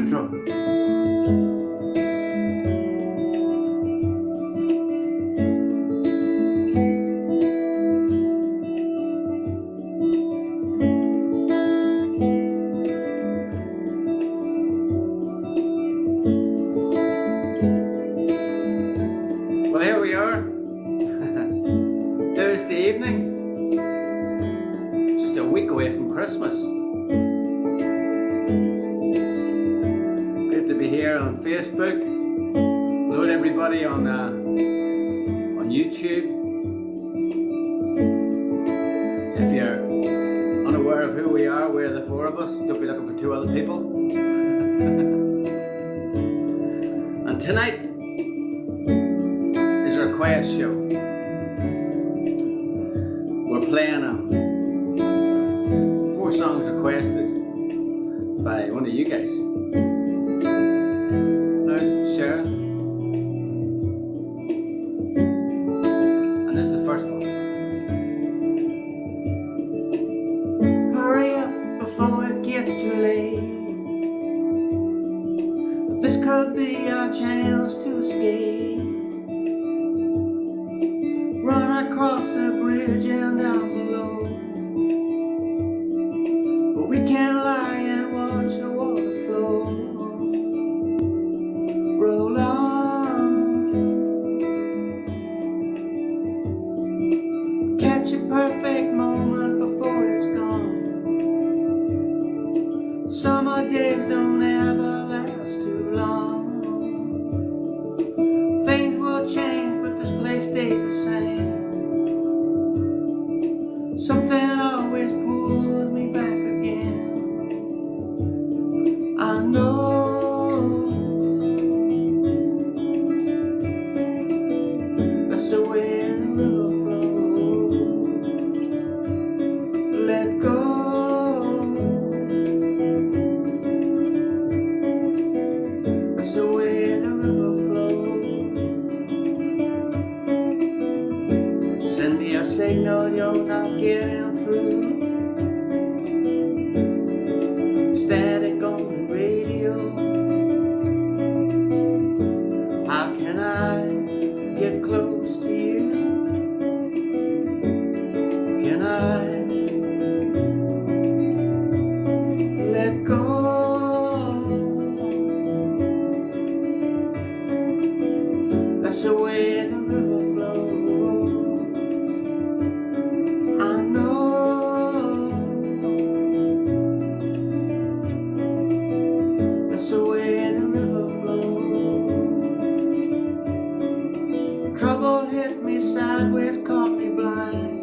intro. Well, here we are. Thursday evening. Just a week away from Christmas. Great to be here on Facebook. Hello to everybody on YouTube. If you're unaware of who we are, we're the four of us. Don't be looking for two other people. And tonight is our quiet show. We're playing 4 songs requested by one of you guys. There's Sharon. And this is the first one. Hurry up before it gets too late. This could be our chance to escape. Run across the bridge and down below. But we can't lie and watch the water flow. Roll on. Catch a perfect moment before it's gone. Summer days don't ever last too long. Things will change, but this place stays the same. Something always pulls me back again. I know that's the way the river flows. Let go. That's the way the river flows. Send me a signal you're not getting through. Static on the radio. How can I get close to you? Can I let go? That's the way the river flows. I know that's the way the river flows. Trouble hit me sideways, caught me blind.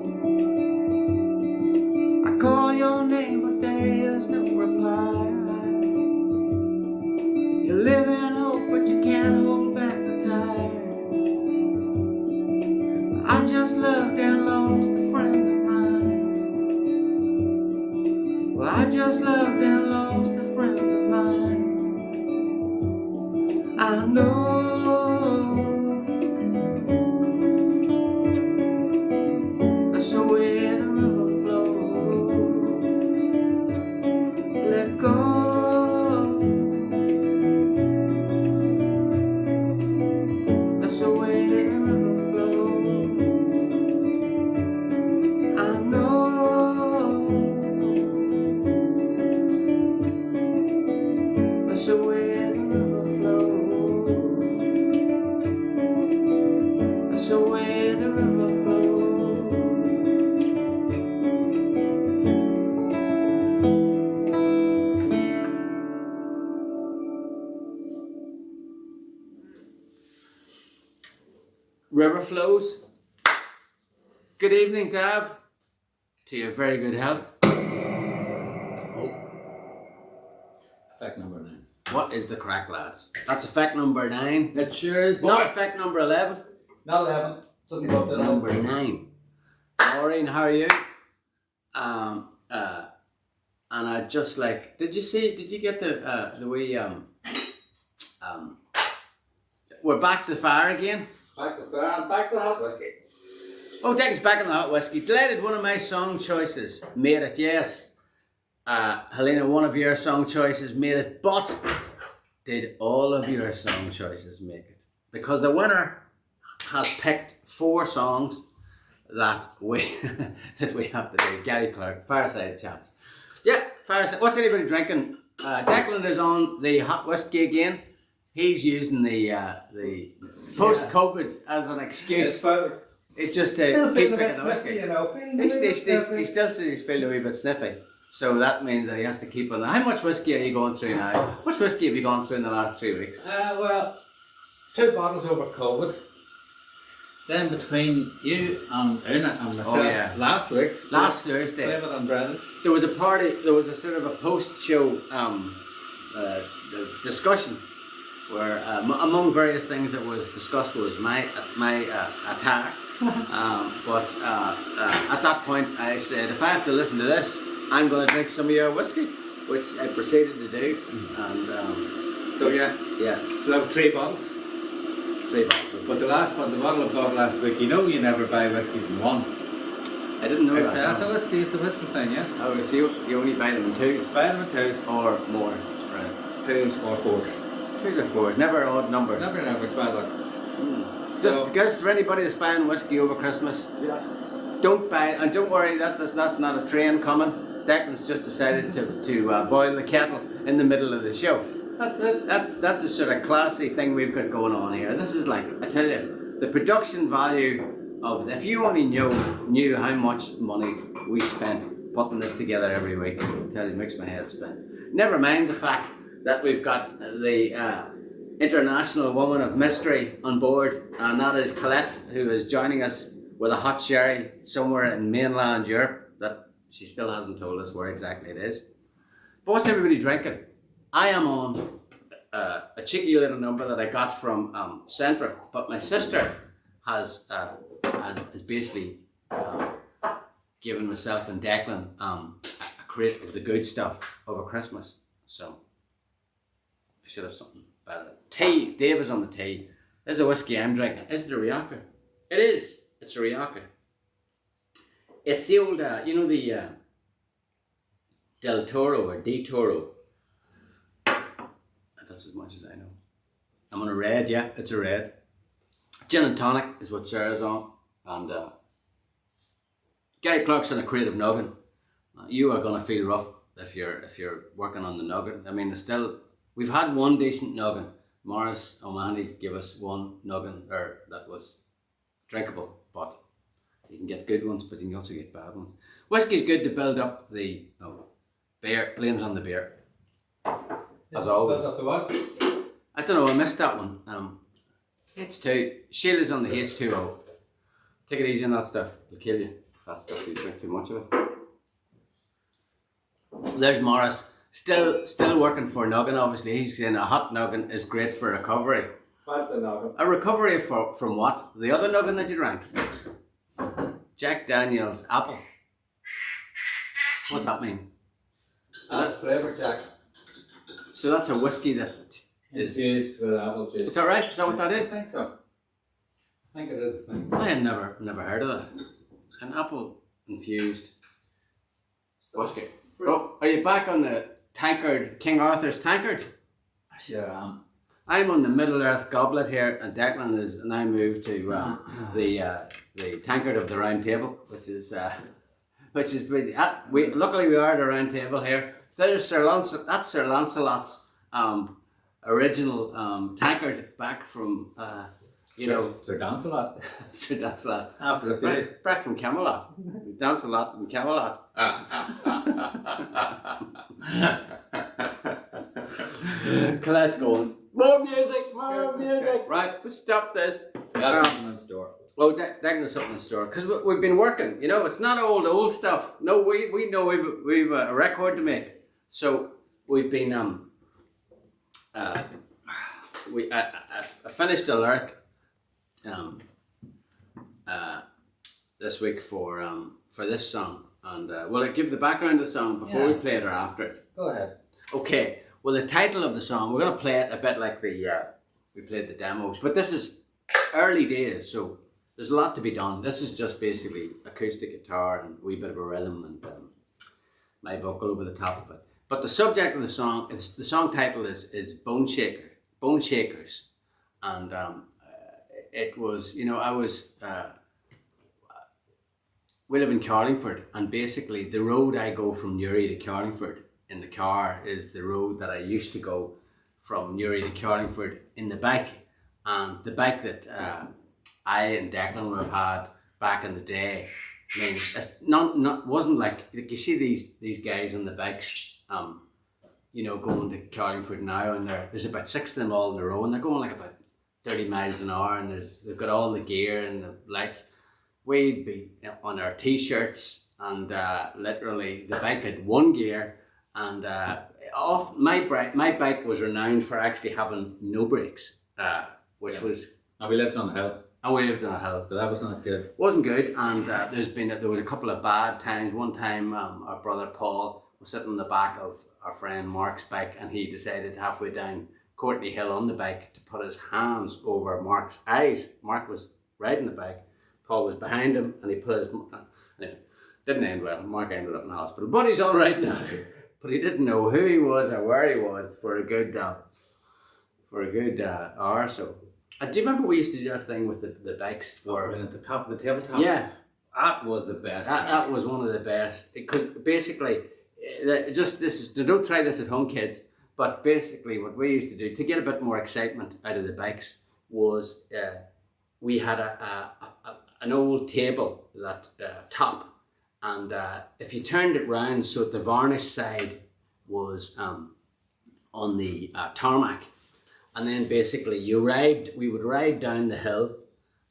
I call your name, but there is no reply. You live in hope, but you can't hold back the tide. I just loved and lost a friend of mine. Well, I just loved and lost a friend of mine. I know that's the way the river flows. Let go. That's the way the river flows. I know that's the way the river flows. That's the way the river flows. River flows. Good evening, Gab. To your very good health. Oh. Effect number 9. What is the crack, lads? That's effect number 9. It sure is. Not effect number 11. Not 11. Doesn't It's go up to number 9. Maureen, how are you? And I just like, did you get the way we're back to the fire again? Back to fire and back to the hot whiskey. Oh, take us back on the hot whiskey. Delighted, one of my song choices made it, yes. Helena, one of your song choices made it, but did all of your song choices make it? Because the winner has picked 4 songs that we that we have to do. Gary Clark, Fireside Chats. Yeah, Fireside. What's anybody drinking? Declan is on the hot whiskey again. He's using the post-COVID as an excuse. It's just to Still keep feeling a bit drinking the whiskey. sniffy, you know. He still says he's feeling a wee bit sniffy. So that means that he has to keep on. How much whiskey are you going through now? How much whiskey have you gone through in the last 3 weeks? Well, 2 bottles over COVID. Then between you and Una and myself last week. Last Thursday. David and Brendan. There was a party, there was a sort of a post-show discussion where among various things that was discussed was my attire. But at that point I said, if I have to listen to this, I'm going to drink some of your whiskey, which I proceeded to do. And So yeah. So that was 3 bottles. 3 bottles. But the bottle of Bob last week, you know you never buy whiskies in one. I didn't know That's that. it's a whiskey thing, yeah. Oh, so you only buy them in 2s? Buy them in 2s Or more. Right. 2s or 4s. 2s or 4s, never odd numbers. Never, it's bad luck. Just because for anybody that's buying whiskey over Christmas, don't buy it, and don't worry, that's not a train coming. Declan's just decided to boil the kettle in the middle of the show. That's it. That's a sort of classy thing we've got going on here. This is like, I tell you, the production value of, if you only knew how much money we spent putting this together every week, I'll tell you, it makes my head spin. Never mind the fact that we've got the international woman of mystery on board, and that is Colette, who is joining us with a hot sherry somewhere in mainland Europe that she still hasn't told us where exactly it is. But what's everybody drinking? I am on a cheeky little number that I got from Centra, but my sister has basically given myself and Declan a crate of the good stuff over Christmas. So I should have something better. Tea. Dave is on the tea. There's a whiskey I'm drinking. Is it a Rioja? It is. It's a Rioja. It's the old, you know, the Del Toro or Di Toro. That's as much as I know. I'm on a red, yeah, it's a red. Gin and tonic is what Sarah's on. And Gary Clark's on a crate of noggin. You are going to feel rough if you're working on the noggin. I mean, it's still, we've had one decent noggin. Morris O'Mahony gave us one noggin there that was drinkable, but you can get good ones, but you can also get bad ones. Whiskey's good to build up the beer. Blames on the beer, as always. That's up to what? I don't know, I missed that one. H2. Sheila's on the H2O. Take it easy on that stuff. It'll kill you. That stuff, you drink too much of it. There's Morris. Still working for noggin, obviously. He's saying a hot noggin is great for recovery. What's the noggin? A recovery from what? The other noggin that you drank? Jack Daniel's Apple. What's that mean? Flavour Jack. So that's a whiskey that is infused with apple juice. Is that right? Is that what that I is? think so. I think it is a thing. I had never heard of that. An apple infused whiskey. Oh, are you back on the tankard, King Arthur's tankard? I sure am. I'm on the Middle Earth goblet here, and Declan is now moved to the tankard of the Round Table, which is pretty. Luckily we are at a round table here. So there's that's Sir Lancelot's original tankard back from Sir Dancelot. Sir Lancelot. After the day. Back from Camelot. Dance a lot in Camelot. Colette's going, more music. Right, we'll stop this. That's something in store. Well, Declan's something in store because we've been working. You know, it's not old stuff. No, we know we've a record to make. So we've been I finished a lyric this week for this song, and will I give the background of the song before we play it or after it? Go ahead. Okay. Well, the title of the song, we're gonna play it a bit like we played the demos, but this is early days, so there's a lot to be done. This is just basically acoustic guitar and a wee bit of a rhythm and my vocal over the top of it. But the subject of the song, the song title is Bone Shakers, and it was, you know, we live in Carrickfergus, and basically the road I go from Newry to Carrickfergus in the car is the road that I used to go from Newry to Carrickfergus in the bike, and the bike that I and Declan would have had back in the day. I mean, it's wasn't like you see these guys on the bikes, you know, going to Carrickfergus now, and there's about 6 of them all in a row, and they're going like about 30 miles an hour, and they've got all the gear and the lights. We'd be on our t-shirts, and literally the bike had one gear, and my bike was renowned for actually having no brakes, which was. And we lived on a hill. And we lived on a hill, so that was not good. Wasn't good, and there was a couple of bad times. One time, our brother Paul was sitting on the back of our friend Mark's bike, and he decided halfway down Courtney Hill on the bike to put his hands over Mark's eyes. Mark was riding the bike, Paul was behind him, and he put his. Anyway, didn't end well. Mark ended up in the hospital, but he's all right now. But he didn't know who he was or where he was for a good hour or so. Do you remember we used to do that thing with the bikes? Or at the top of the tabletop? Yeah. That was the best. That was one of the best. Because basically, don't try this at home, kids, but basically what we used to do to get a bit more excitement out of the bikes was we had an old table, that top, and if you turned it round so that the varnish side was on the tarmac, and then basically we would ride down the hill,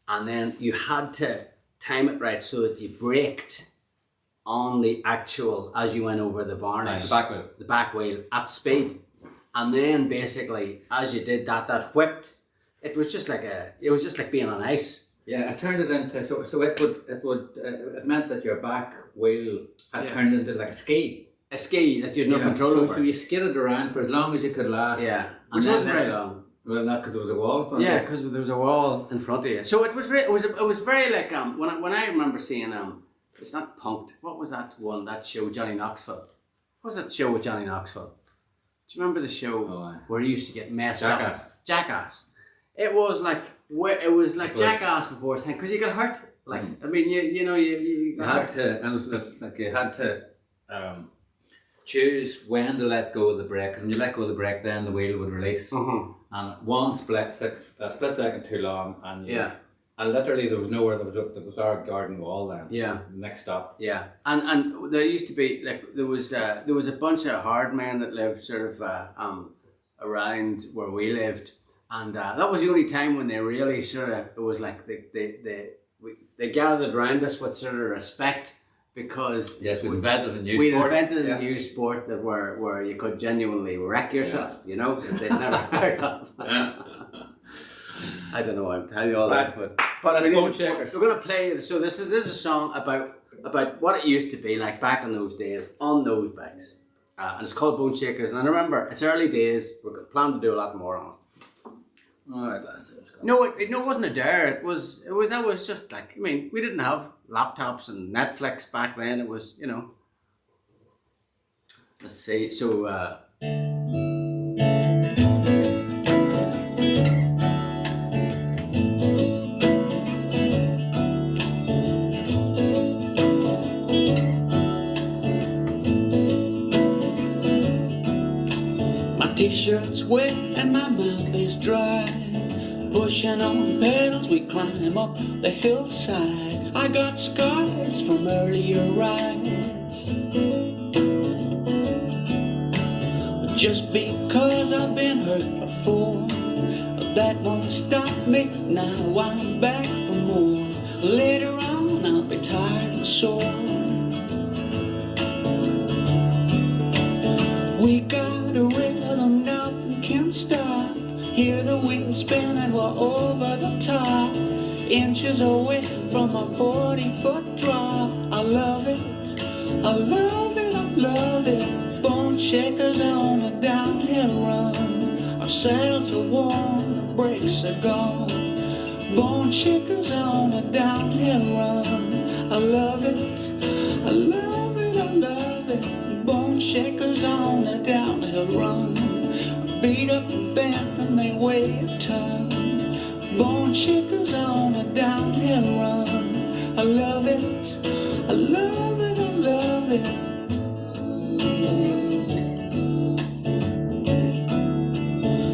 and then you had to time it right so that you braked on the actual, as you went over the varnish, the back wheel at speed. And then basically, as you did that whipped, it was just like being on ice. Yeah, it turned it into, so it meant that your back wheel had turned into like a ski. A ski that you had no control over. So you skidded around for as long as you could last. Yeah, which wasn't very long. Well, not because there was a wall in front of you. Yeah, because there was a wall in front of you. So it was very like when I remember seeing it's not Punked. What was that show Johnny Knoxville? What was that show with Johnny Knoxville? Do you remember the show where he used to get messed up? Jackass. It was like Jackass before its time, because you got hurt. Like I mean, you had to, and it was like you had to choose when to let go of the brake. Because when you let go of the brake, then the wheel would release. And one split second too long, and and literally there was nowhere. There was our garden wall then. Yeah. Next stop. Yeah, and there used to be like there was a bunch of hard men that lived sort of around where we lived, and that was the only time when they really sort of, it was like they gathered around us with sort of respect, because we invented a new sport. We invented a new sport that where you could genuinely wreck yourself, you know, that they'd never heard of. I don't know why I'm telling you all that, but it's Bone Shakers. We're gonna play. So this is a song about what it used to be like back in those days on those bikes, and it's called Bone Shakers. And I remember it's early days. We're planning to do a lot more on it. All right, that's it. No, it wasn't a dare. It was that was just like, I mean, we didn't have laptops and Netflix back then. It was, you know. Let's see. So. My t-shirt's wet and my mouth is dry. Pushing on pedals, we climb up the hillside. I got scars from earlier rides. But just because I've been hurt before, that won't stop me. Now I'm back for more. Later on I'll be tired and sore. We got a rhythm nothing can stop. Hear the wind spinning, we're over the top. Inches away from a 40-foot drop. I love it, I love it, I love it. Bone shakers on a downhill run. Our saddles are worn, the brakes are gone. Bone shakers on a downhill run. I love it, I love it, I love it. Bone shakers on a downhill run, beat up and bent and they weigh a ton. Bone shakers on a downhill run. I love it, I love it, I love it.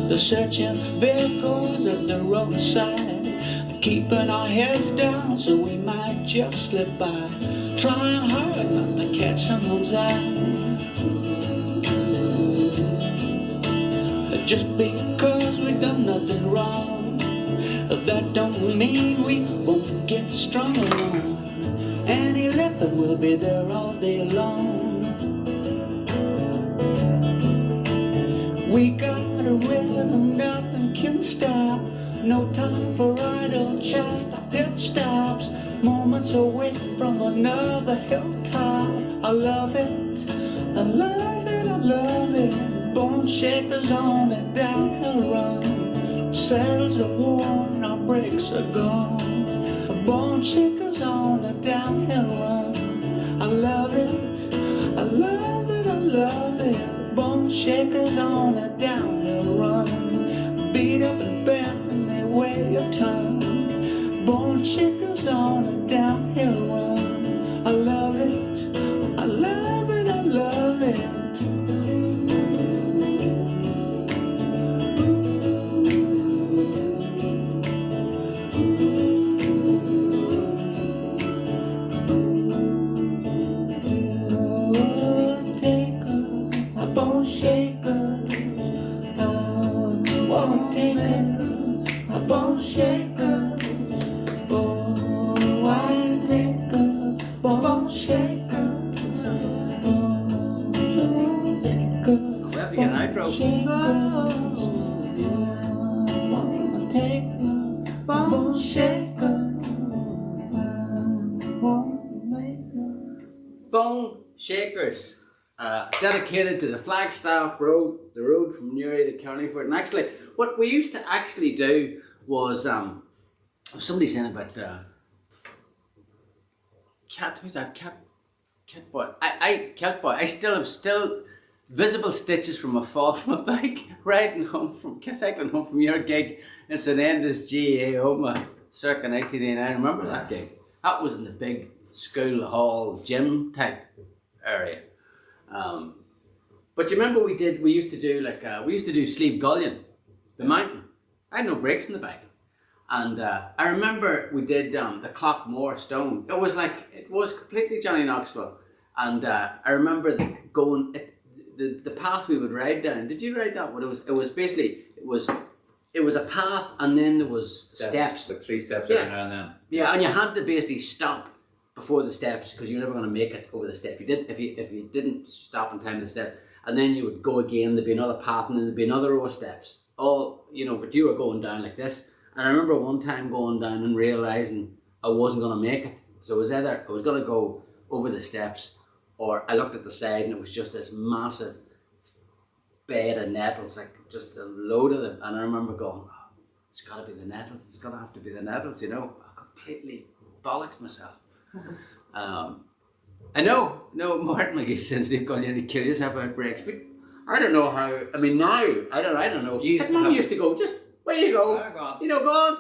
The searching vehicles at the roadside, keeping our heads down so we might just slip by, trying hard not to catch someone's eye. Just because we done nothing wrong, that don't mean we won't get strung along. Any leopard will be there all day long. We got a rhythm nothing can stop. No time for idle chat, pit stops. Moments away from another hilltop. I love it, I love it, I love it. Bone shakers on a downhill run. Saddles are worn, our brakes are gone. Bone shakers on a downhill run. I love it, I love it, I love it. Bone shakers on a downhill run. Beat up and bent and they weigh a ton. Bone shakers on a downhill run. I love it, I love it, I love it. Bone Shakers, dedicated to the Flagstaff Road, the road from Newry to Carrickfergus. And actually, what we used to actually do was, somebody saying about who's that? Cat Boy. Cat Boy. I still have visible stitches from a fall from a bike riding home cycling home from your gig in St Enda's GAA home circa 1989. I remember that gig. That was in the big school hall gym type area. But you remember we used to do Sleeve Gullion, the mountain. I had no brakes in the bike. And I remember we did the Clockmore Stone. It was completely Johnny Knoxville. And I remember the path we would ride down. Did you ride that one? It was a path and then there was steps. Like 3 steps every now and then. Yeah, and you had to basically stop before the steps because you're never going to make it over the step. If you didn't stop in time to the step, and then you would go again, there'd be another path and then there'd be another row of steps. But you were going down like this. And I remember one time going down and realising I wasn't going to make it. So it was either I was going to go over the steps or I looked at the side and it was just this massive bed of nettles, like just a load of them. And I remember going, oh, it's got to be the nettles. It's got to have to be the nettles, I completely bollocks myself. I know Martin McGee says they've got you to kill yourself out breaks, but I don't know how. I mean, now I don't know. His mum used to go, just where you go,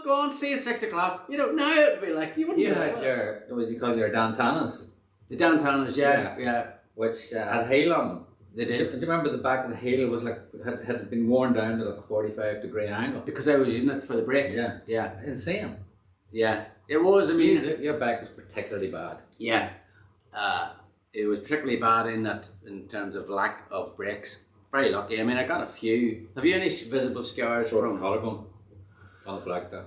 go on, see at 6 o'clock. Now it'd be like you wouldn't. You had your what do you call your Dantanas? The Dantanas, yeah, which had hail on them. They did. Did you remember the back of the hail was had been worn down to like a 45-degree angle? Because I was using it for the brakes. Yeah, insane. Yeah, it was. I mean, your back was particularly bad. Yeah, it was particularly bad in terms of lack of brakes. Very lucky. I mean, I got a few. Have you any visible scars from collarbone on the Flagstaff?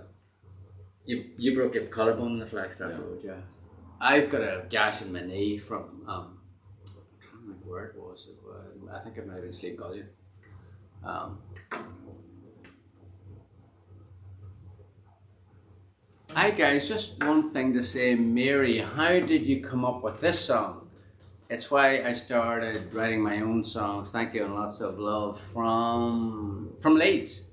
You broke your collarbone on the Flagstaff Road, yeah. I've got a gash in my knee from I can't remember where it was. I think it might have been Sleeve Gullion. Hi guys, just one thing to say, Mary, how did you come up with this song? It's why I started writing my own songs. Thank you and lots of love from Leeds.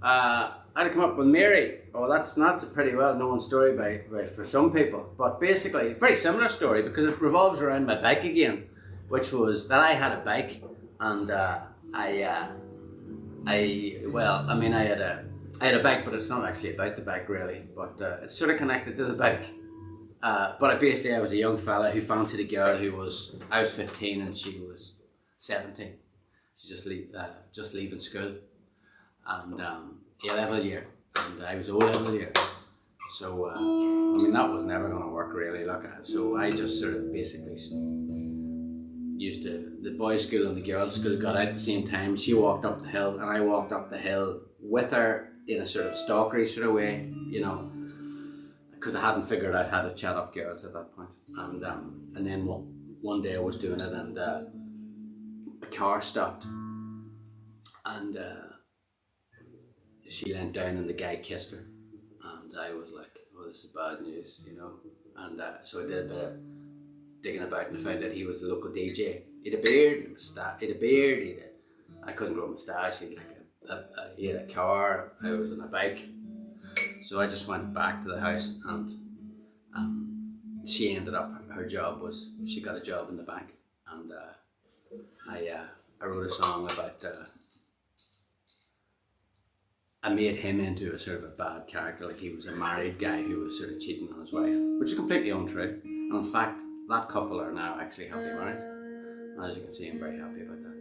How to come up with Mary? Oh, that's a pretty well known story by for some people, but basically very similar story because it revolves around my bike again. which was that I had a bike, and I had a bike, but it's not actually about the bike really, but it's sort of connected to the bike. But I was a young fella who fancied a girl I was 15 and she was 17. She just leaving school, and A-level year, and I was O-level year. So that was never going to work really. So I just sort of basically used to, the boys' school and the girls' school got out at the same time. She walked up the hill and I walked up the hill with her in a sort of stalkery sort of way, because I hadn't figured out how to chat up girls at that point. And then one day I was doing it, and a car stopped, and she leant down and the guy kissed her, and I was like, oh, this is bad news, and so I did a bit of digging about, and I found out he was a local DJ. He'd a beard, I couldn't grow a moustache, he had a car, I was on a bike. So I just went back to the house, and she ended up, she got a job in the bank, and I wrote a song about, I made him into a sort of a bad character, like he was a married guy who was sort of cheating on his wife, which is completely untrue. And in fact, that couple are now actually happily married. And as you can see, I'm very happy about that.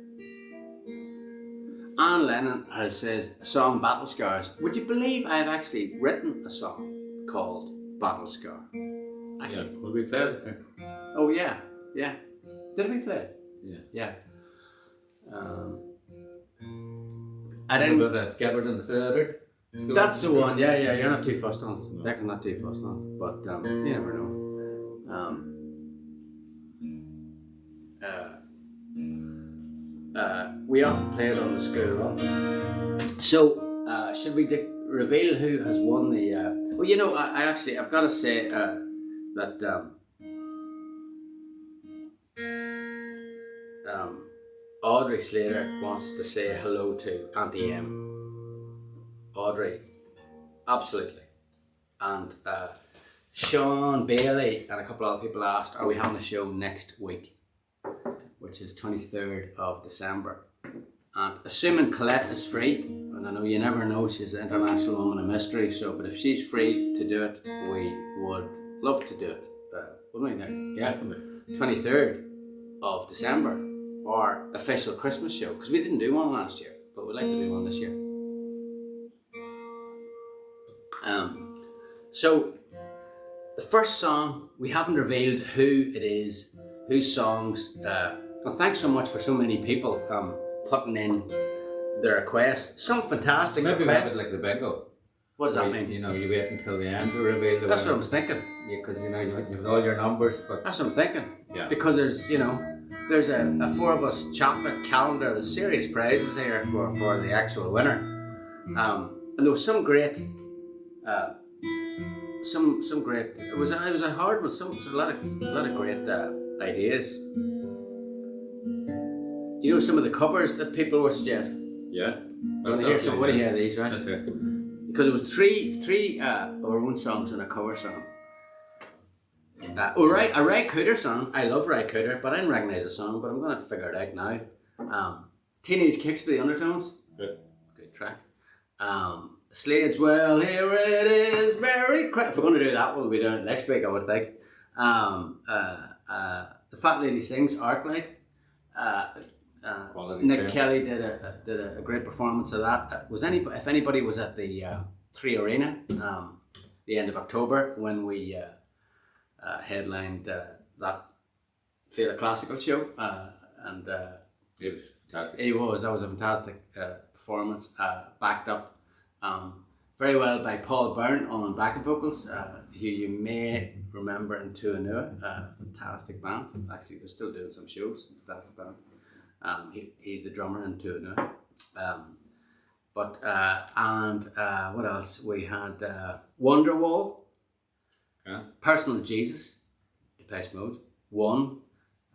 Anne Lennon says, a song, Battle Scars. Would you believe I have actually written a song called Battle Scar? Actually. Yeah, will we play it? Oh yeah. Did we play it? Yeah. I didn't. That's gathered in the center. That's the one. Yeah. You're not too fussed on it. Declan's not too fussed on it, but you never know. We often play it on the school run. So, should we reveal who has won the? I've got to say that Audrey Slater wants to say hello to Auntie M. Audrey, absolutely, and Sean Bailey and a couple of other people asked, are we having a show next week, which is 23rd of December. And assuming Colette is free, and I know you never know, she's an international woman of mystery, but if she's free to do it, we would love to do it. Wouldn't we think? Yeah, 23rd of December, our official Christmas show, because we didn't do one last year, but we'd like to do one this year. So, the first song, we haven't revealed who it is, whose songs. Well, thanks so much for so many people putting in their requests. Some fantastic Maybe requests. Maybe like the bingo. What does that mean? You wait until the end to reveal the That's winner. what I'm thinking. Yeah, because you have all your numbers. But that's what I'm thinking. Yeah. Because there's a four of us chocolate calendar. There's serious prizes here for the actual winner. And there was some great. Some great. It was a hard one. A lot of great ideas. Do you know some of the covers that people were suggesting? Yeah. You want to hear some? What do you hear these, right? That's it. Because it was three of our own songs and a cover song. A Ray Cooder song. I love Ray Cooder, but I didn't recognise the song. But I'm going to figure it out now. Teenage Kicks for the Undertones. Good track. Slade's Well, Here It Is, Merry Christmas. If we're going to do that, we'll be doing it next week, I would think. The Fat Lady Sings, Arclight. Nick Kelly did a great performance of that. If anybody was at the 3 Arena the end of October when we headlined that Feel Classical show, and it was fantastic. That was a fantastic performance, backed up very well by Paul Byrne on backing vocals, who you may remember in Tuanua, fantastic band. Actually, they're still doing some shows. Fantastic band. He's the drummer in Tuanua. What else? We had Wonderwall, Personal Jesus, Depeche Mode, One,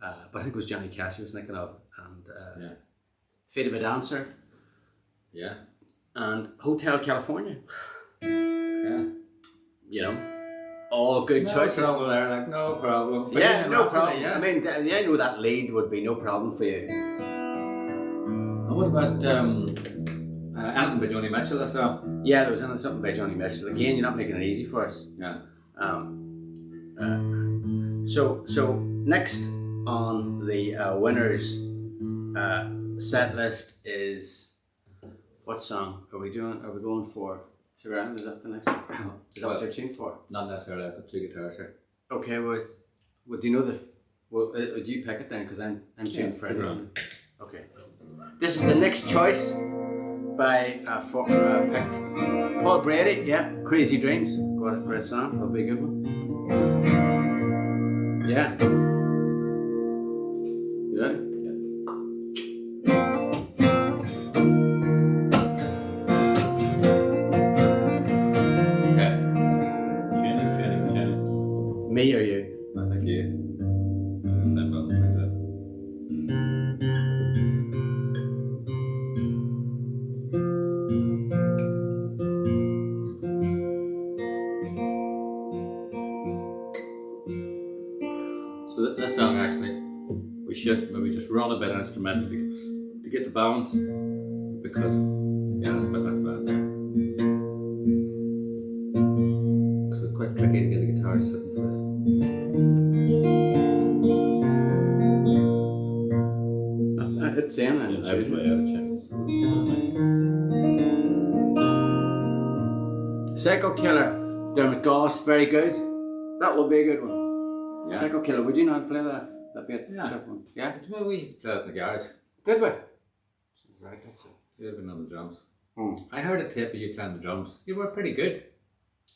but I think it was Johnny Cash I was thinking of, and Fate of a Dancer, and Hotel California. all good No choices. trouble there, like no problem. But Yeah, no Rhapsody, problem. Yeah. I mean, I know that lead would be no problem for you. And what about anything by Joni Mitchell? I saw. Yeah, there was something by Johnny Mitchell. Again, you're not making it easy for us. Yeah. So next on the winners set list is what song are we doing? Are we going for Sugar Island? Is that the next one? Is that what you're tuned for? Not necessarily. I've got 2 guitars here. Okay, well, do you know the? Well, do you pick it then? Because I'm tuned for it. Okay. This is the next choice by picked Paul Brady. Yeah, Crazy Dreams. What a great song. That'll be a good one. Yeah. You ready? Me or you? I think you. Then well, turns out. So this song actually, we should maybe just run a bit instrumental to get the balance, because yeah, that's bad there. Because it's quite tricky to get the guitar sitting for this. It's in and I was way out of chance. Psycho Killer, Dermot Goss, very good. That will be a good one. Yeah. Psycho Killer, would you not play that bit? Yeah. That one? Yeah? Well, we used to play it in the garage. Did we? Right, that's it. You would have been on the drums. Hmm. I heard a tape of you playing the drums. You were pretty good.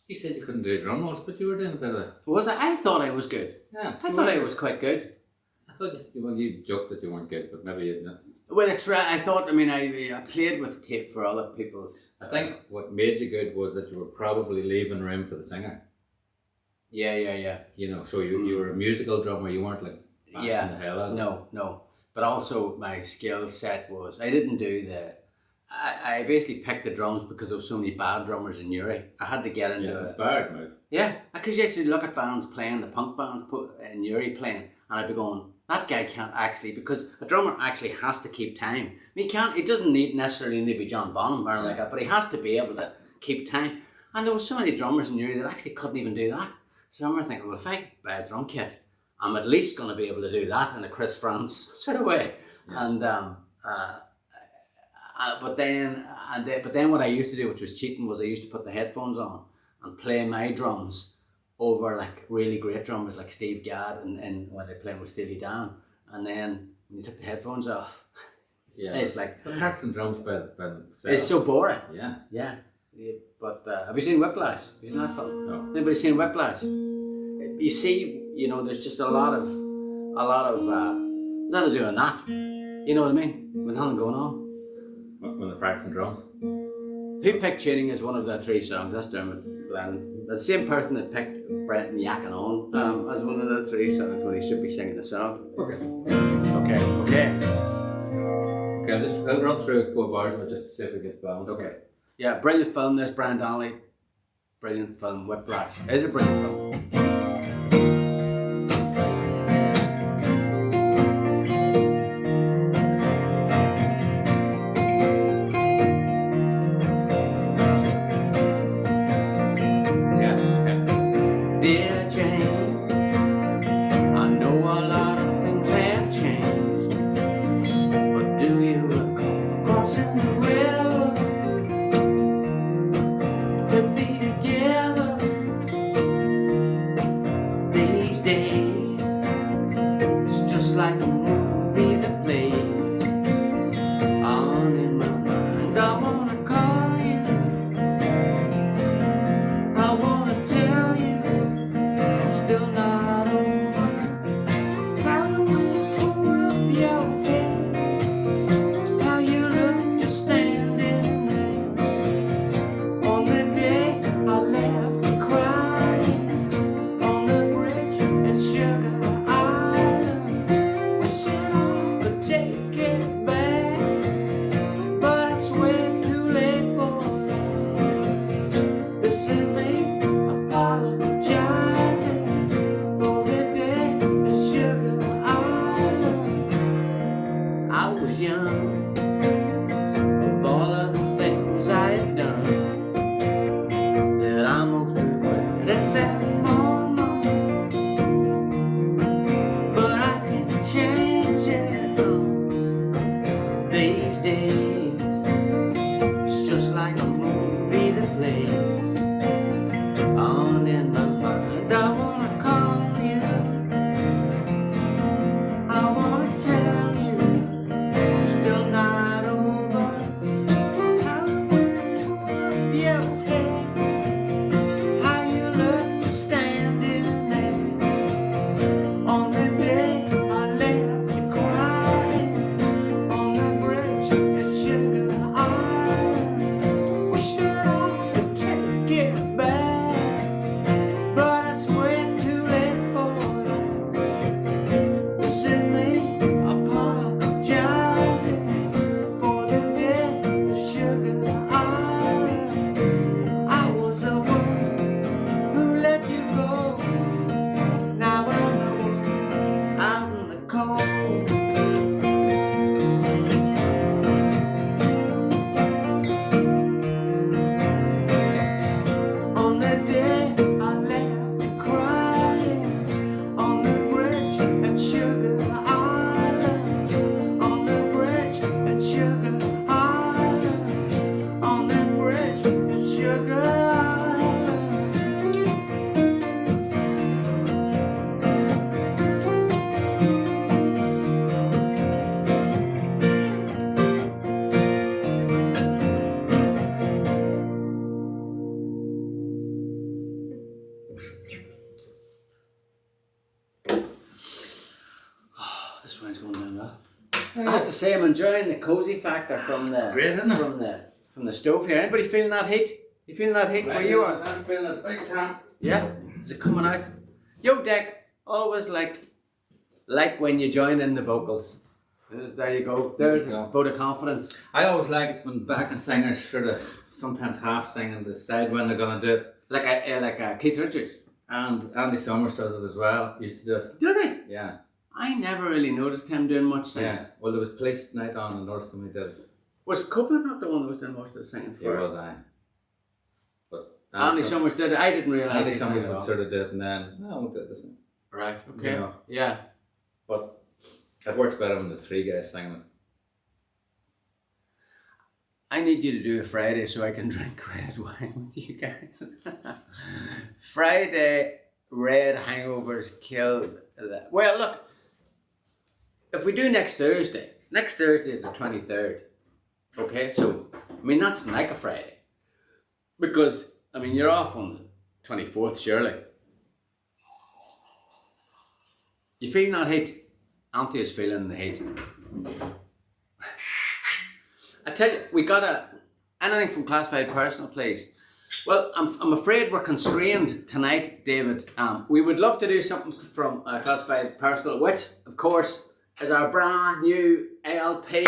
You said you couldn't do a drum rolls, but you were doing a bit of. Was I? I thought I was good. Yeah. I thought I was quite good. I thought you joked that you weren't good, but maybe you didn't. Well, it's right. I thought, I played with tape for other people's. I think what made you good was that you were probably leaving room for the singer. Yeah. You know, so you were a musical drummer. You weren't like bashing the hell out of it. No. But also my skill set was, I didn't do I basically picked the drums because there were so many bad drummers in Uri. I had to get into Yeah, inspired move. Yeah, because you actually look at bands playing, the punk bands in Uri playing, and I'd be going, that guy can't actually, because a drummer actually has to keep time. He doesn't necessarily need to be John Bonham or anything like that, but he has to be able to keep time. And there were so many drummers in Uri that actually couldn't even do that. So I remember thinking, well, if I buy a drum kit, I'm at least going to be able to do that in a Chris France sort of way. Yeah. And but then what I used to do, which was cheating, was I used to put the headphones on and play my drums over like really great drummers like Steve Gadd and when they're playing with Steely Dan. And then when you took the headphones off, yeah, it's like practicing drums by themselves. It's so boring. Yeah. But have you seen Whiplash? Have you seen that film? No. Anybody seen Whiplash? You see, there's just a lot of doing that. You know what I mean? With nothing going on. When they're practicing drums. Who picked Tuning as one of the 3 songs? That's Dermot Glennon. The same person that picked Brenton Yakking On as one of the 3 songs when he should be singing the song. Okay. I'll run through 4 bars of it just to see if we get the balance. Okay. Yeah, brilliant film. There's Brian Donnelly. Brilliant film. Whiplash. It is a brilliant film. Dear Jane, I know a lot of things have changed, but do you recall crossing the river to be together? just like a movie that plays on in my mind. I wanna call you, I wanna tell you, still not over. How went to work your head, how you look standing there on the day I left you crying on the bridge at Sugar Island. Wish that I could take it back, but it's way too late for that. This is me apologizing for the day at Sugar Island. I was the one who let you go. Now I'm out in the cold. On the day I left you crying on the bridge at Sugar Island. On the bridge at Sugar Island. On the bridge at Sugar Island. This wine's going down well. I have to say I'm enjoying the cozy factor from the great, isn't it? from the stove here. Anybody feeling that heat? You feeling that heat where you are? I'm feeling it big time. Yeah? Is it coming out? Yo, Deck, always like when you join in the vocals. There you go. There's a vote of confidence. I always like it when backing singers sort of sometimes half sing and decide when they're gonna do it. Like Keith Richards. And Andy Summers does it as well. Used to do it. Does he? Yeah. I never really noticed him doing much singing. Yeah. Well, there was Police Night on and noticed him he did it. Was Copeland not the one that was doing most of the singing? He was I. But Andy Summers did it. I didn't realise. Andy he sang Summers at would all. sort of do it and then no, I won't do it this one. Right. Okay. You know. Yeah. But it works better when there's three guys singing it. I need you to do a Friday so I can drink red wine with you guys. Friday, red hangovers killed that. Well, look, if we do next Thursday is the 23rd. Okay, so, I mean, that's like a Friday. Because, I mean, you're off on the 24th, surely. You feeling that heat? Anthea's feeling the heat. I tell you, we got anything from Classified Personal, please. Well, I'm afraid we're constrained tonight, David. We would love to do something from Classified Personal, which, of course, is our brand new LP.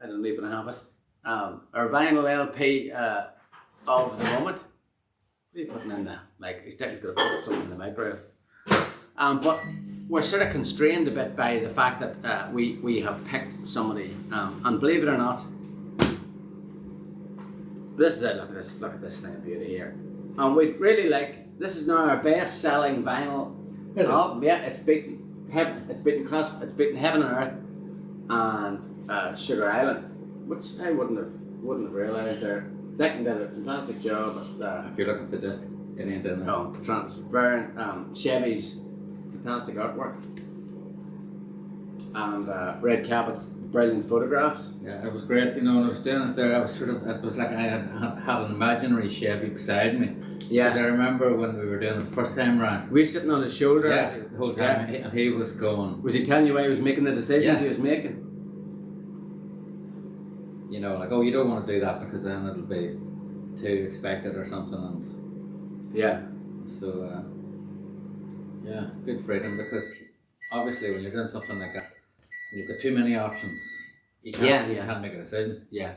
I don't even have it. Our vinyl LP of the moment. What are you putting in there? Like, he's definitely going to put something in the microwave. But we're sort of constrained a bit by the fact that we have picked somebody, and believe it or not, this is it. Look at this thing of beauty here, and we really like. This is now our best-selling vinyl album. Yeah, it's beaten Heaven. It's beaten Heaven and Earth, and Sugar Island, which I wouldn't have realised there. Declan did a fantastic job at. If you're looking for this, it ain't in there. No, transferring Chevy's fantastic artwork and Red Cabot's brilliant photographs. Yeah, it was great. You know, when I was doing it there, I was sort of, it was like I had an imaginary Chevy beside me. Yeah. Because I remember when we were doing it the first time round. Were you sitting on his shoulder? Yeah, the whole time. Yeah. And he was going. Was he telling you why he was making the decisions he was making? You know, like, oh, you don't want to do that because then it'll be too expected or something. And yeah. So, yeah, good freedom, because obviously when you're doing something like that, you've got too many options. You can't make a decision. Yeah.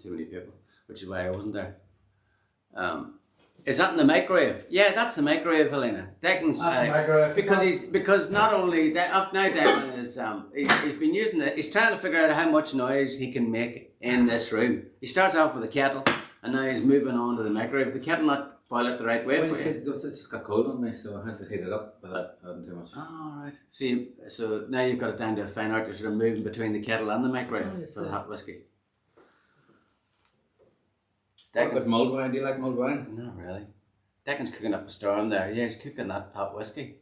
Too many people, which is why I wasn't there. Is that in the microwave? Yeah, that's the microwave, Helena. Declan's because not only now Declan is he's been using it. He's trying to figure out how much noise he can make in this room. He starts off with a kettle, and now he's moving on to the microwave. The kettle not boil it the right way. Well, it just got cold on me, so I had to heat it up without adding too much. Oh, right. So now you've got it down to a fine art. You're sort of moving between the kettle and the microwave for the hot whiskey. What about mulled wine? Do you like mulled wine? Not really. Declan's cooking up a storm there. Yeah, he's cooking that hot whiskey.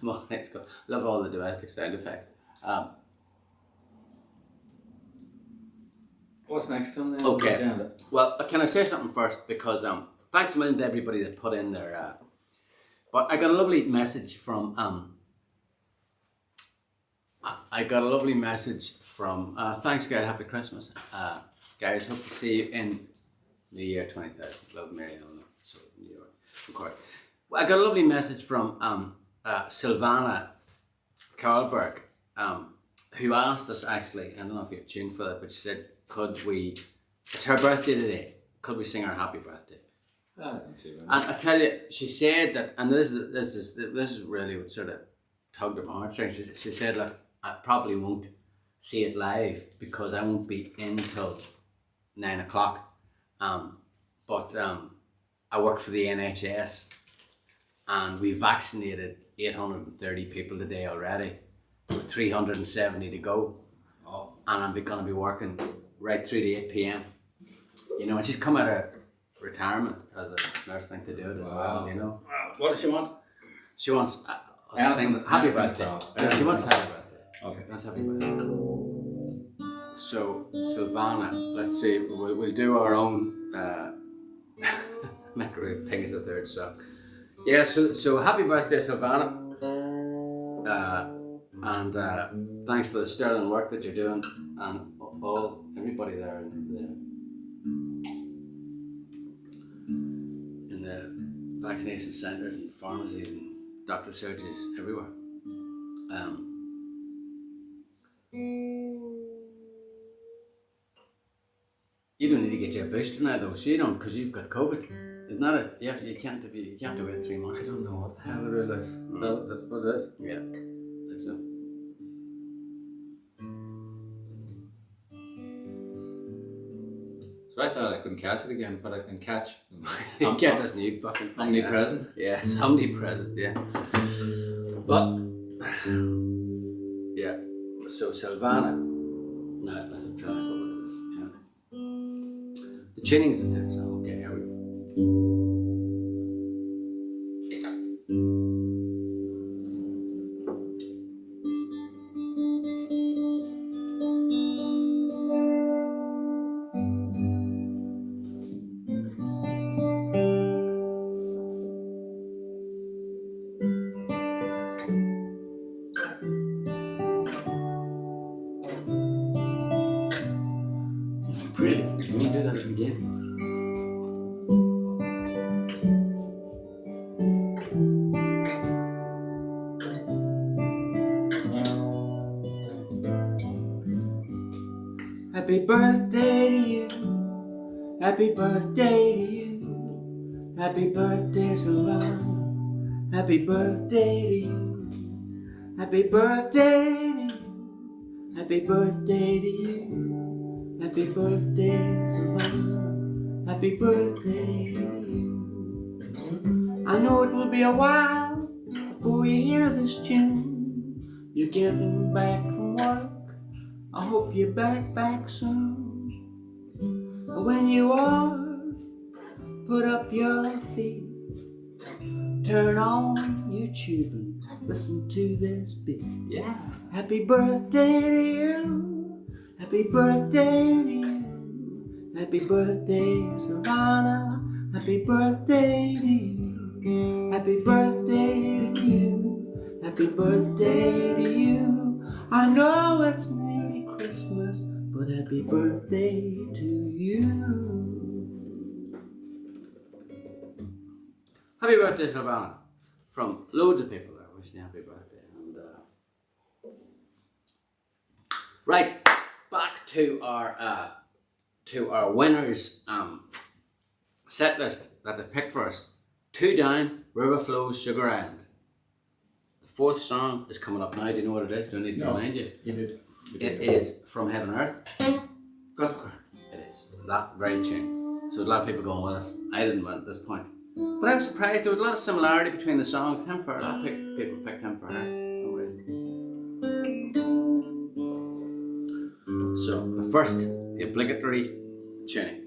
Let's go. Love all the domestic sound effects. What's next on the Okay. agenda? Well, can I say something first? Because thanks a million to everybody that put in their. But I got a lovely message from. I got a lovely message from. Thanks, guys. Happy Christmas, guys. Hope to see you in the year 20,000. Love, Mary Ellen. So New York. Of course. Well, I got a lovely message from Silvana Carlberg, who asked us actually. I don't know if you're tuned for that, but she said, "Could we?" It's her birthday today. Could we sing her happy birthday? And I tell you, she said that, and this is really what sort of tugged at my heartstrings. She said, "Look, I probably won't see it live because I won't be in till 9 o'clock. But I work for the NHS, and we vaccinated 830 people today already, with 370 to go. Oh. And I'm going to be working right through to 8 p.m. You know, and she's come out of retirement as a nurse thing to do it as well, you know. What does she want? She wants to sing happy birthday. Yeah, she wants happy birthday. Okay. That's happy birthday. So, Silvana, let's see, we'll do our own Macaroni Pig is the third song. Yeah, so happy birthday, Silvana. And thanks for the sterling work that you're doing, and everybody there in the vaccination centres and pharmacies and doctor surgeries everywhere. You don't need to get your booster now though, so you don't, because you've got COVID. Isn't that it? You can't wait 3 months. I don't know what the hell the rule is. That's what it is? Yeah, I think so. So I thought I couldn't catch it again, but I can catch. You get this new fucking thing. Omnipresent. Yeah, it's omnipresent, yeah. But, yeah, so Silvana. No, let's try to go with this. Yeah. The tuning is the third song. Okay, here we go. Brilliant. Can you do that again? Happy birthday to you. Happy birthday to you. Happy birthday, Silvana. Happy birthday to you. Happy birthday to you. Happy birthday to you. Happy birthday, Silvana. Happy birthday to you. I know it will be a while before you hear this tune. You're getting back from work. I hope you're back soon. And when you are, put up your feet. Turn on YouTube and listen to this beat. Yeah. Happy birthday to you. Happy birthday to you. Happy birthday, Silvana. Happy birthday to you. Happy birthday to you. Happy birthday to you. I know it's nearly Christmas, but happy birthday to you. Happy birthday, Silvana. From loads of people there wishing you happy birthday. And right. Back to our winners set list that they picked for us. 2 Down, River Flows, Sugar Island. The 4th song is coming up now. Do you know what it is? Do I need to remind you? You did. It is From Heaven and Earth. It is. That very tune. So there's a lot of people going with us. I didn't win at this point. But I was surprised. There was a lot of similarity between the songs. Him for Her. People picked Him for Her. No worries. So, but first, the obligatory tuning.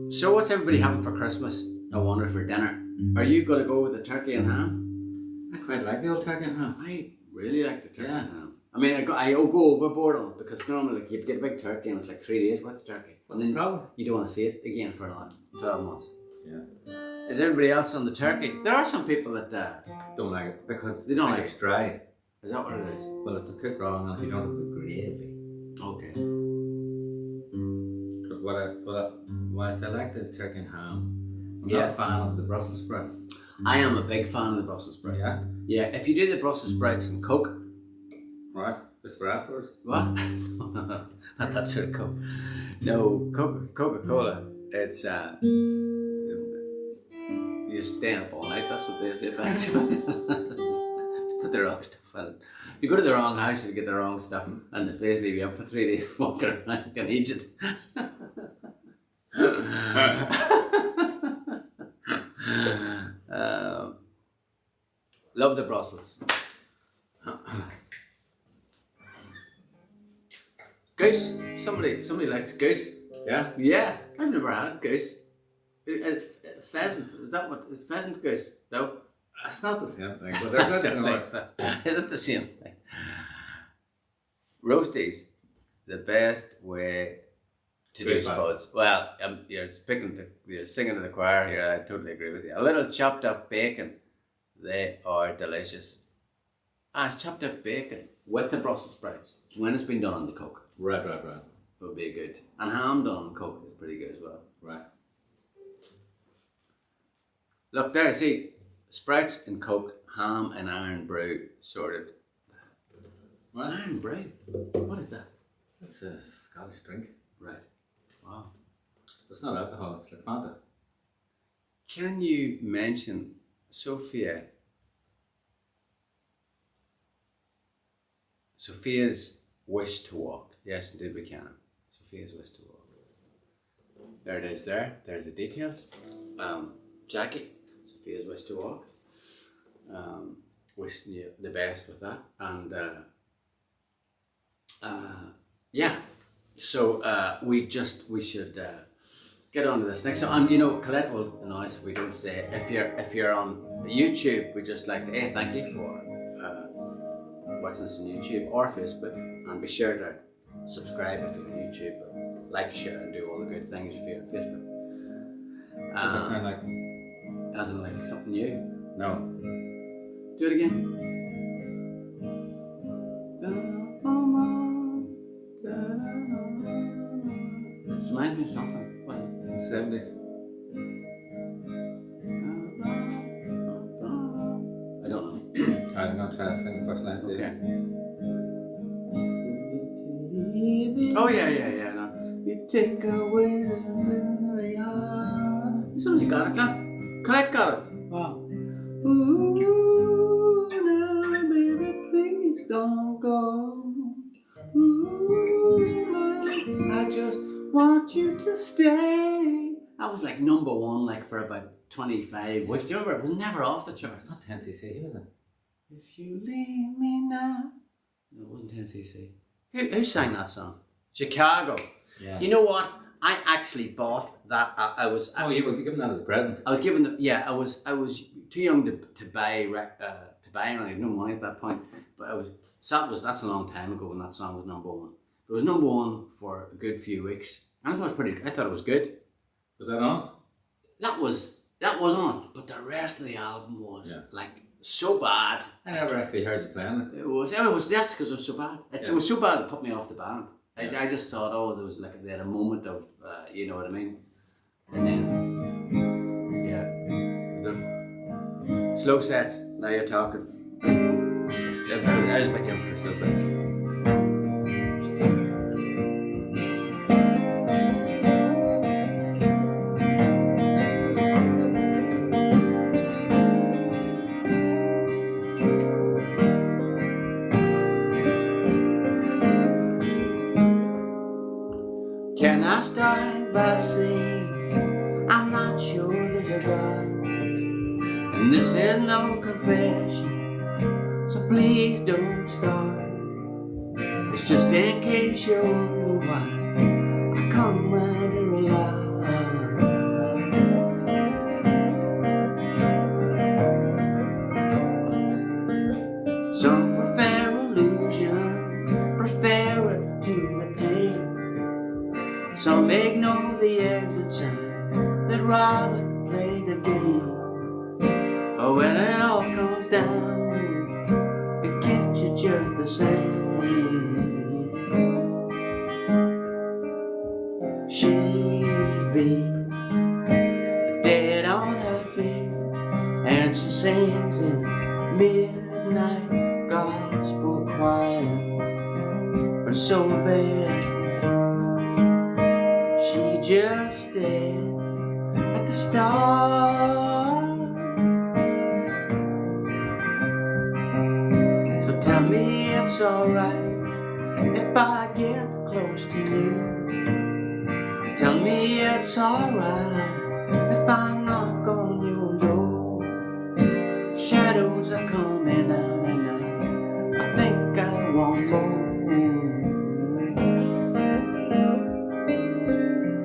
So what's everybody having for Christmas? I wonder for dinner. Are you going to go with the turkey and ham? I quite like the old turkey and ham. I really like the turkey and ham. I mean, I'll go overboard on it because normally you get a big turkey and it's like 3 days worth of turkey. What's the problem? You don't want to see it again for another 12 months. Yeah. Is everybody else on the turkey? There are some people that Don't like it because they don't like it's dry. Is that what it is? Well, if it's cooked wrong and if you don't have the gravy. Okay. But whilst I like the turkey and ham, I'm not a fan of the Brussels sprout. I am a big fan of the Brussels sprout. Yeah? Yeah, if you do the Brussels sprouts and Coke. Right. This for afterwards. What? Not that sort of Coke. No, Coca-Cola. It's you're staying up all night. That's what they say back to me. Put the wrong stuff in it. If you go to the wrong house, you get the wrong stuff, and the place leave you up for 3 days walking around in Egypt. Love the Brussels. Goose. Somebody likes goose. Yeah? Yeah, I've never had goose. Pheasant. Is that what is pheasant goose? No. It's not the same thing, but they're good to know. Is it the same thing? Roasties, the best way to do spuds. Well, you're singing to the choir here. I totally agree with you. A little chopped up bacon, they are delicious. It's chopped up bacon with the Brussels sprouts when it's been done on the Coke. Right. Would be good. And ham done on Coke is pretty good as well. Right. Look there, see, sprouts and Coke, ham and iron brew sorted. What? Iron brew? What is that? It's a Scottish drink. Right. Wow. It's not alcohol, it's like Fanta. Can you mention Sophia's wish to walk? Yes, indeed we can. Sophia's wish to walk. There it is there. There's the details. Jackie, Sophia's wish to walk. Wishing you the best with that. And yeah. So we should get on to this next. So, and you know, Colette will announce if we don't say it. If you're on YouTube, we just like to thank you for watching this on YouTube or Facebook, and be sure to subscribe if you're on YouTube, like, share, and do all the good things if you're on Facebook. Does that sound like? As in like something new. No. Do it again. It reminds me of something. What is it? In the 70s. I don't know. I'm going to try to sing the first line. Okay. Oh yeah. No. You take away the memory heart. It's only got it, Colette got it. Wow. Ooh, now baby, please don't go. Ooh, I just want you to stay. That was like number one, like for about 25 weeks. Do you remember? It was never off the charts. Not 10cc, was it? If you leave me now. No, it wasn't 10cc. Who sang that song? Chicago. Yeah. You know what? I actually bought that. I was. Oh, you were given that as a present. I was given the. Yeah, I was too young to buy and I had no money at that point. But that's a long time ago when that song was number one. It was number one for a good few weeks. And I thought it was good. Was that on it? That was on it, but the rest of the album was like so bad. I never actually heard you playing it. That's because it was so bad. It was so bad it put me off the band. I just thought, there was like they had a moment of, you know what I mean? And then, slow sets, now you're talking. I was back in for the slow bit. Can I start by saying I'm not sure there's a God, and this is no confession, so please don't start. It's just in case you wonder why I come round here a lot. Some prefer illusion, prefer it to the pain. Some ignore the exit sign, they'd rather play the game. But when it all comes down, it gets you just the same. She's been dead on her feet, and she sings in midnight gospel choir. But so bad, she just stares at the stars. So tell me it's alright if I get close to you. Tell me it's alright if I knock on your door. Shadows are coming out and I think I want more.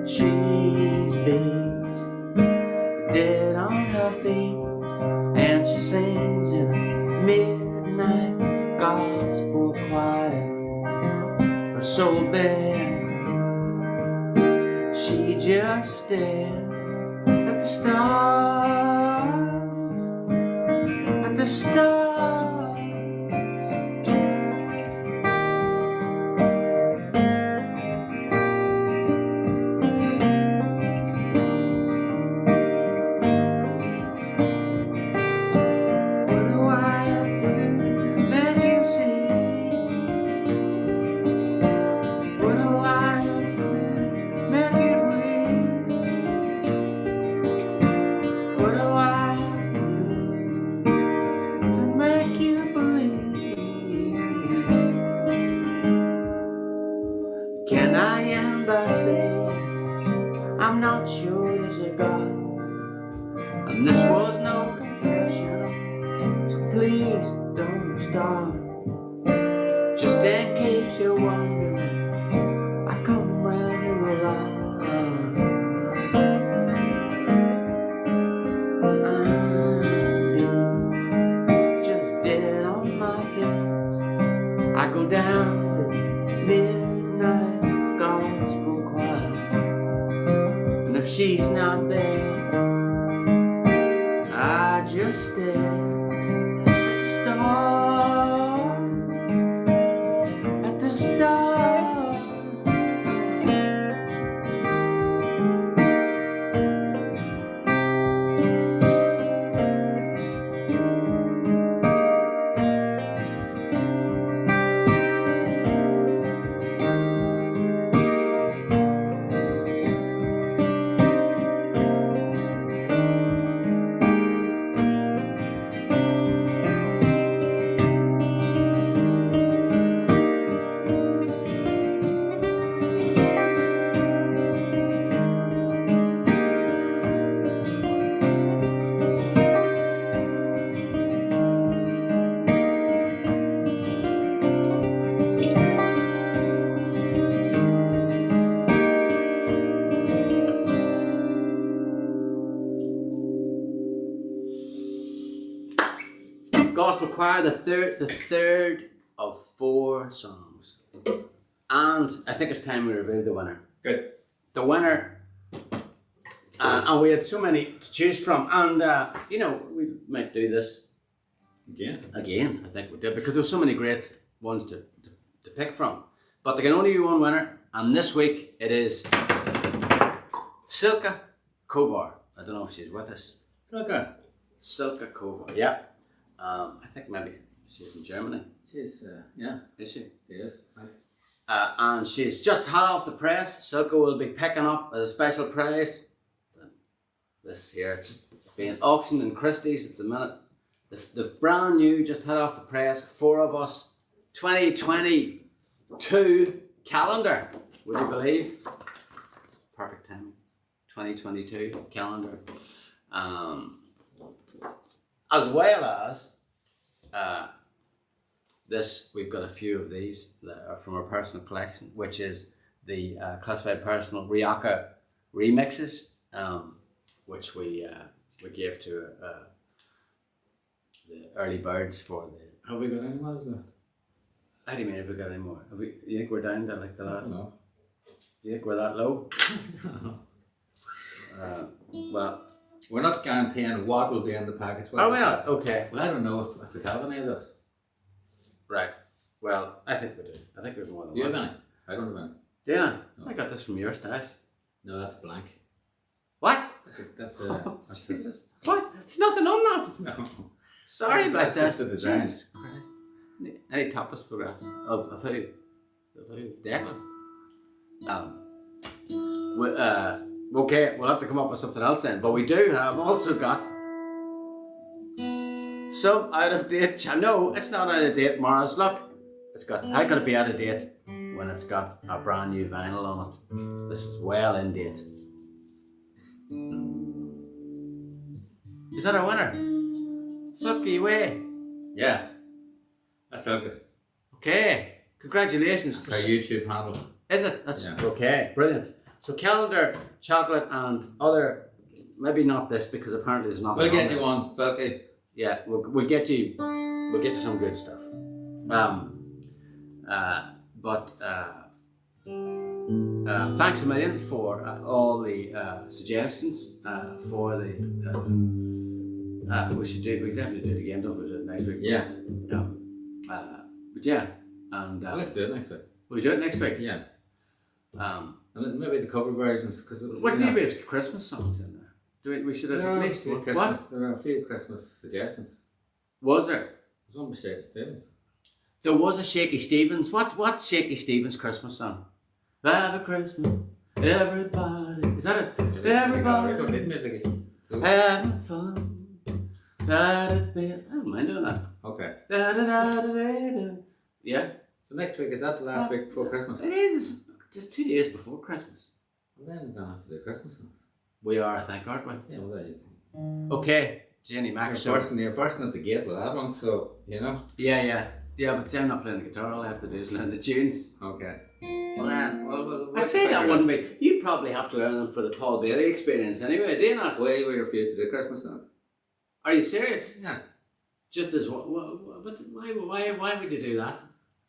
She's beat, dead on her feet, and she sings in a midnight gospel choir. So bad, she just stares at the stars, at the stars. What do I have to do to make you see? What do I have to do to make you breathe? What do I have to do to make you believe? Can I end by saying I'm not sure there's a God, and this was no confession, so please don't start. Just in case you're wondering, I come round here a lot. I'm just dead on my feet. I go down to midnight gospel choir, and if she's not there, I just stare at the stars, at the stars. Gospel choir, the third of 4 songs, and I think it's time we reveal the winner. Good. The winner, and we had so many to choose from, and you know, we might do this again. I think we did, because there were so many great ones to pick from. But there can only be one winner, and this week it is Silke Kovar. I don't know if she's with us. Silke Kovar. Yeah. I think maybe she's in Germany. She's, yeah. Is she? She is. And she's just hot off the press. Silke will be picking up as a special prize. This here, it's being auctioned in Christie's at the minute. The brand new, just hot off the press, 4 of Us 2022 calendar. Would you believe? 2022 calendar. As well as this, we've got a few of these that are from our personal collection, which is the Classified Personal Riaka remixes, which we gave to the early birds for the. Have we got any more left? How do you mean, have we got any more? You think we're down to like the last? No. You think we're that low? Well, we're not guaranteeing what will be in the package. Are we not? Okay. Well, I don't know if we have any of those. Right. Well, I think we do. I think we've more than Do you one. have any? I don't have any. Yeah. No. I got this from your stash. No, that's blank. What? That's Jesus. What? There's nothing on that. No. Sorry about That's that. just the design. Jesus Christ. Any topless photographs of who? Of who? Declan. Okay, we'll have to come up with something else then. But we do have also got some out of date. No, it's not out of date, Morris. Look, it's got. I got to be out of date when it's got a brand new vinyl on it. This is well in date. Is that our winner? Fucky way. Yeah. That's so good. Okay, congratulations. It's our YouTube handle. Is it? That's Yeah. okay. Brilliant. So calendar, chocolate, and other. Maybe not this because apparently there's nothing. We'll on get you this. one, Filky. Yeah, we'll get you. We'll get you some good stuff. Thanks a million for all the suggestions for the. We should do. We definitely do it again. Don't we do it next week? Yeah. But yeah, and Well, let's do it next week. we do it next week. Yeah. And And maybe the cover versions, because what do you mean there's Christmas songs in there? We should have there at are, least one. Christmas, What there are a few Christmas suggestions. was there? There's one with Shaky Stevens. There was a Shaky Stevens. What's Shaky Stevens' Christmas song? Have a Christmas, everybody. Is that it? We Everybody don't need music. So, having fun. I don't mind doing that. okay. Yeah, So next week, is that the last week before Christmas? it is. It's 2 days before Christmas. Well, then we don't have to do Christmas songs. We are, I think, aren't we? Yeah, well, there you go. Okay, Jenny Mac show. You're bursting at the gate with that one, so, you know. Yeah, but see, I'm not playing the guitar. All I have to do is learn the tunes. Okay. Well, I'd say that wouldn't be. You probably have to learn them for the Paul Bailey experience anyway, do you not? Why we refuse to do Christmas songs? Are you serious? Yeah. Just as what? But why would you do that?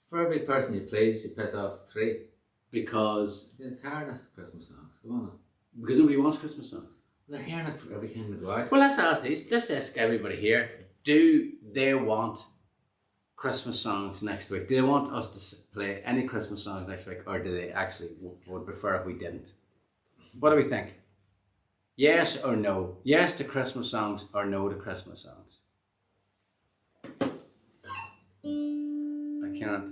For every person you please, you piss off 3. Because It's hard as Christmas songs, don't it? because nobody wants Christmas songs. They're hearing it for every time they go out. Well, let's ask these. Let's ask everybody here. Do they want Christmas songs next week? Do they want us to play any Christmas songs next week, or do they actually would prefer if we didn't? What do we think? Yes or no? Yes to Christmas songs or no to Christmas songs? I can't.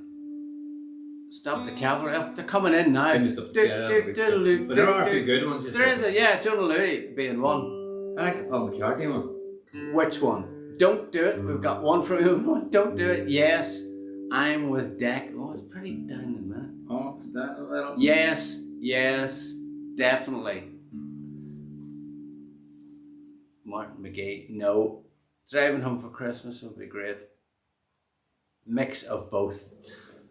Stop the cavalry. They're coming in now. Can you stop the cavalry? But there are a few good ones. There is a, yeah, Jonah Looney being one. I like the Paul McCartney one. Which one? Don't do it. We've got one from you. Don't do it. Yes. I'm with Deck. Oh, it's pretty down the minute. Oh, is that a little? Yes, definitely. Martin McGee, no. Driving Home for Christmas would be great. Mix of both.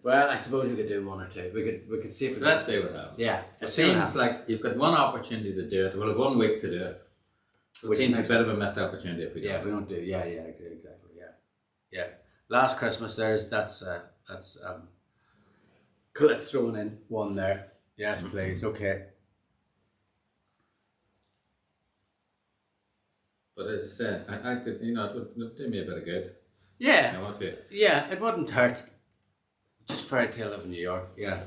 Well, I suppose we could do one or two. We could see if we Let's see what happens. Yeah. It seems like you've got one opportunity to do it. We'll have 1 week to do it. It seems a bit of a missed opportunity if we don't. Yeah, if we don't do exactly. Yeah. Last Christmas that's Colette's throwing in one there. Yes, please. Okay. But as I say, I could, it would do me a bit of good. Yeah. I want to. Yeah, it wouldn't hurt. Just Fairy Tale of New York. Yeah.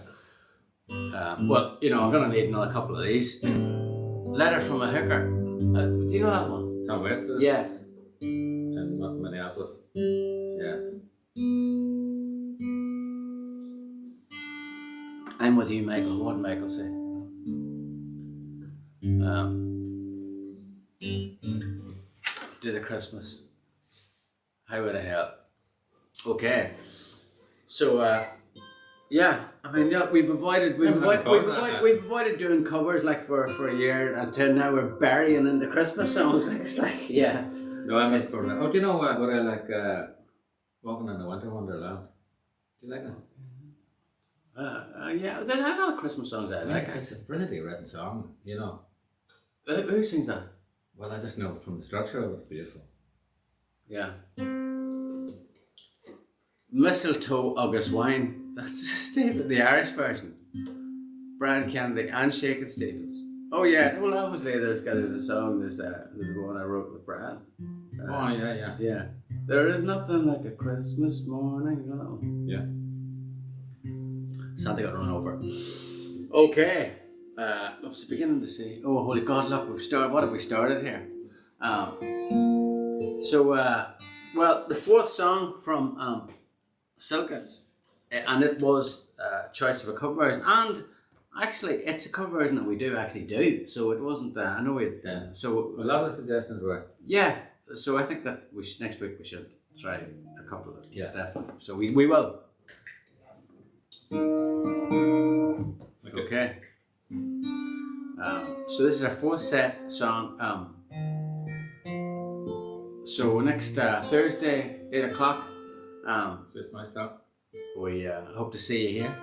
Well, I'm gonna need another couple of these. Letter from a Hooker. Do you know that one? Tom Waits, is it? Yeah. In Minneapolis. Yeah. I'm with you, Michael. What did Michael say? Do the Christmas. Highway to Hell. Okay. So, Yeah, I mean, yeah, we've avoided doing covers like for a year until now we're burying into Christmas songs. It's like, yeah. No, I'm not for that. Oh, do you know what I like? Walking in the Winter Wonderland. Do you like that? Yeah, there's a lot of Christmas songs I like. It's a brilliantly written song, you know. Who sings that? Well, I just know from the structure of it's beautiful. Yeah. Mistletoe August Wine. That's Stephen, the Irish version. Brian Kennedy and Shakin' Stevens. Oh yeah, well obviously there's a song, there's the one I wrote with Brian. Oh yeah. Yeah. There is nothing like a Christmas morning, you know that one? Yeah. Santa got run over. Okay. I was beginning to say, oh holy God, look, what have we started here? Well, the fourth song from Silka, and it was a choice of a cover version, and actually it's a cover version that we do, so it wasn't, I know it, so a lot of the suggestions were. Yeah, so I think that next week we should try a couple of them. Yeah. Definitely. So we will. Okay. So this is our fourth set song. So next Thursday, 8 o'clock. So it's my stop. We hope to see you here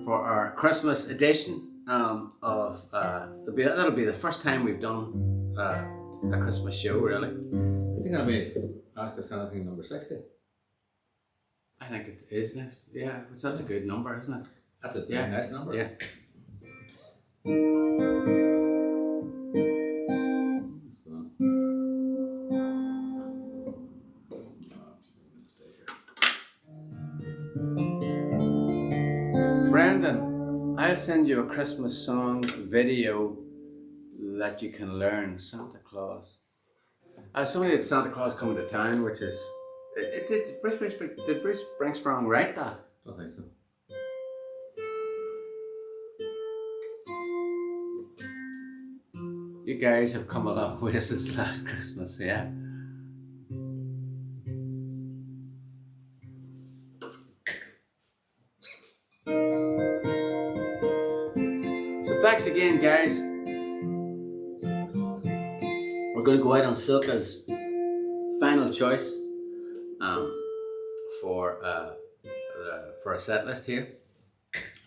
for our Christmas edition of that'll be the first time we've done a Christmas show, really. I think I'll be Ask Us Anything number 60. I think it is next. Yeah, which that's a good number, isn't it? That's a very nice number. Yeah. Brendan, I'll send you a Christmas song video that you can learn. Santa Claus. I saw that Santa Claus coming to town, which is. Did Bruce Springsteen write that? Don't think so. You guys have come a long way since last Christmas, yeah? So thanks again, guys. We're going to go out on Silka's final choice for a set list here.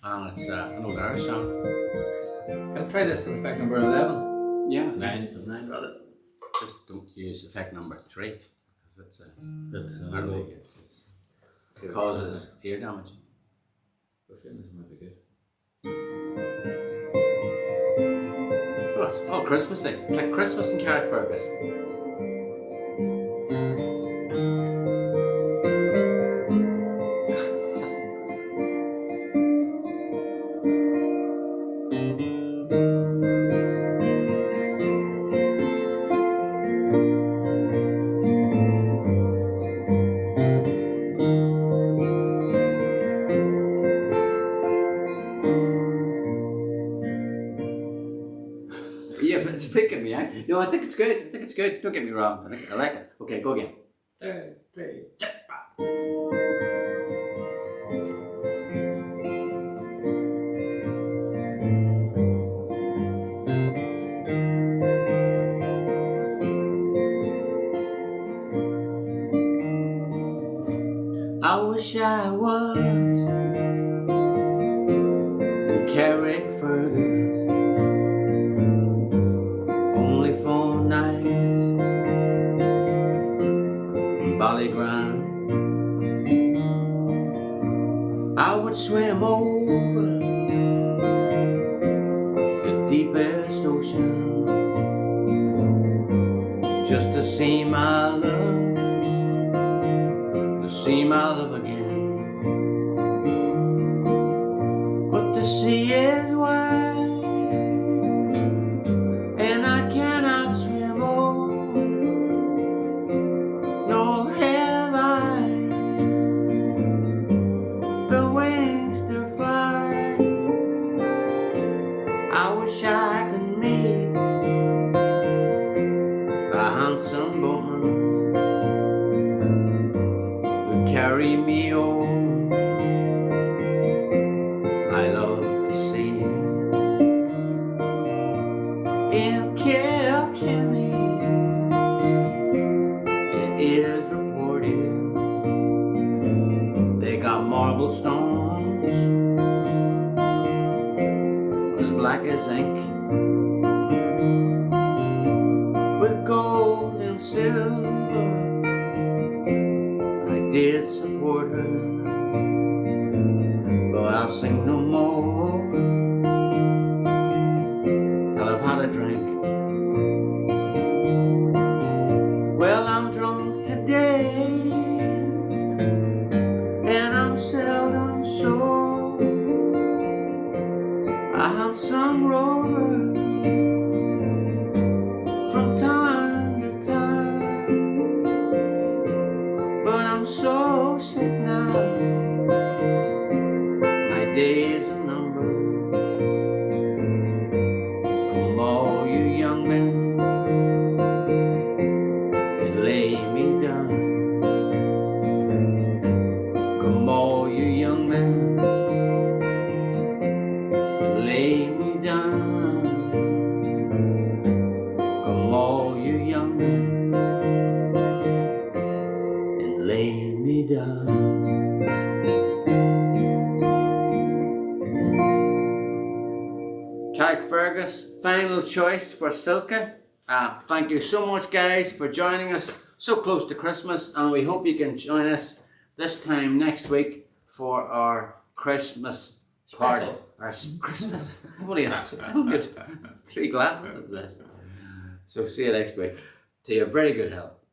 And it's an old Irish song. Can I try this with effect number 11? Yeah, 9 rather. Just don't use effect number 3 because it causes ear damage. I feel this might be good. Oh, it's all Christmassy. It's like Christmas in Carrickfergus. Yeah, it's freaking me out. No, I think it's good. Don't get me wrong. I like it. Okay, go again. 3, I wish I was in Carrickfergus, only 4 nights in Ballyground. I would swim over the deepest ocean just to see my love, to see my love again. But the sea is wide and I cannot swim over, nor have I the wings to fly. I wish I could meet a handsome boatman who carry me home in Kilkenny. It is reported they got marble stones as black as ink, with gold and silver. I did support her, but I'll sing no more till I've had a drink. Well, I'm drunk today, and I'm seldom sober. I have some rover from time to time, but I'm so sick now, my days are numbered. Come all you young men and lay me down. Come all you young men and lay me down. Come all you young men and lay me down. Carrickfergus, final choice for Silke. Thank you so much, guys, for joining us so close to Christmas, and we hope you can join us this time next week for our Christmas party. Our Christmas. I've only had 3 glasses of this. So see you next week. To your very good health.